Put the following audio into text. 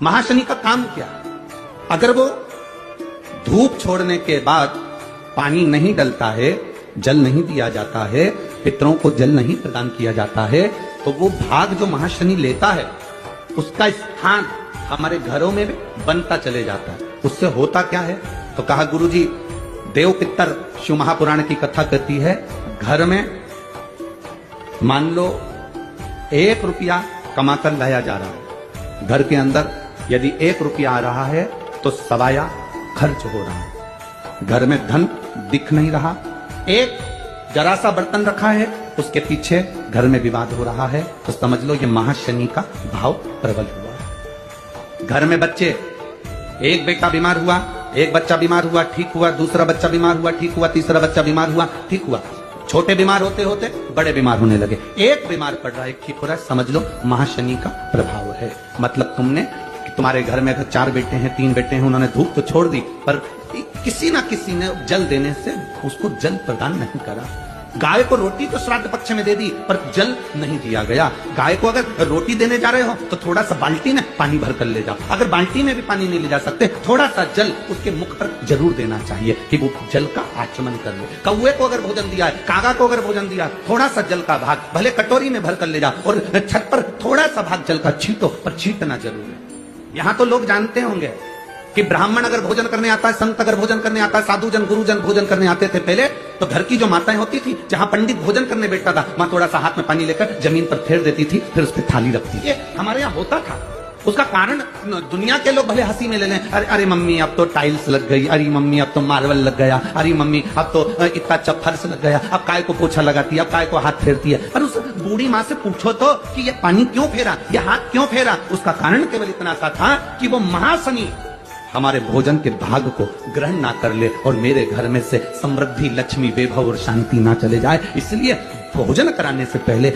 महाशनि का काम क्या? अगर वो धूप छोड़ने के बाद पानी नहीं डलता है, जल नहीं दिया जाता है, पितरों को जल नहीं प्रदान किया जाता है, तो वो भाग जो महाशनि लेता है उसका स्थान हमारे घरों में भी बनता चले जाता है। उससे होता क्या है? तो कहा गुरुजी, देव पितर शिव महापुराण की कथा कहती है, घर में मान लो 1 रुपया कमाकर लाया जा रहा है, घर के अंदर यदि 1 रुपया आ रहा है तो सवाया खर्च हो रहा है, घर में धन दिख नहीं रहा, एक जरा सा बर्तन रखा है उसके पीछे घर में विवाद हो रहा है, तो समझ लो ये महाशनि का भाव प्रबल हुआ है। घर में बच्चे, एक बेटा बीमार हुआ, एक बच्चा बीमार हुआ ठीक हुआ, दूसरा बच्चा बीमार हुआ ठीक हुआ, तीसरा बच्चा बीमार हुआ ठीक हुआ, छोटे बीमार होते होते बड़े बीमार होने लगे, एक बीमार पड़ रहा है ठीक हो रहा है, समझ लो महाशनि का प्रभाव है। मतलब तुम्हारे घर में अगर 4 बेटे हैं 3 बेटे हैं, उन्होंने धूप तो छोड़ दी पर किसी ना किसी ने जल देने से उसको जल प्रदान नहीं करा। गाय को रोटी तो श्राद्ध पक्ष में दे दी पर जल नहीं दिया गया। गाय को अगर रोटी देने जा रहे हो तो थोड़ा सा बाल्टी में पानी भर कर ले जाओ, अगर बाल्टी में भी पानी नहीं ले जा सकते थोड़ा सा जल उसके मुख पर जरूर देना चाहिए कि वो जल का आचमन कर ले। कौवे को अगर भोजन दिया है, कागा को अगर भोजन दिया, थोड़ा सा जल का भाग भले कटोरी में भर कर ले जाओ और छत पर थोड़ा सा भाग जल का छींटो, पर छींटना जरूर है। यहां तो लोग जानते होंगे कि ब्राह्मण अगर भोजन करने आता है, संत अगर भोजन करने आता है, साधुजन गुरुजन भोजन करने आते थे पहले, तो घर की जो माताएं होती थी, जहां पंडित भोजन करने बैठता था, वहां थोड़ा सा हाथ में पानी लेकर जमीन पर फेर देती थी, फिर उस पर थाली रखती थी। हमारे यहाँ होता था। उसका कारण दुनिया के लोग भले हंसी में ले लें, अरे अरे मम्मी अब तो टाइल्स लग गई, अरे मम्मी अब तो मार्बल लग गया, अरे मम्मी अब तो इतना अच्छा फर्श लग गया, अब काय को पोछा लगाती है, अब काय को हाथ फेरती है। पर उस बूढ़ी माँ से पूछो तो कि ये पानी क्यों फेरा, ये हाथ क्यों फेरा? उसका कारण केवल इतना सा था कि वो महाशनि हमारे भोजन के भाग को ग्रहण ना कर ले और मेरे घर में से समृद्धि, लक्ष्मी, वैभव और शांति ना चले जाए। इसलिए भोजन कराने से पहले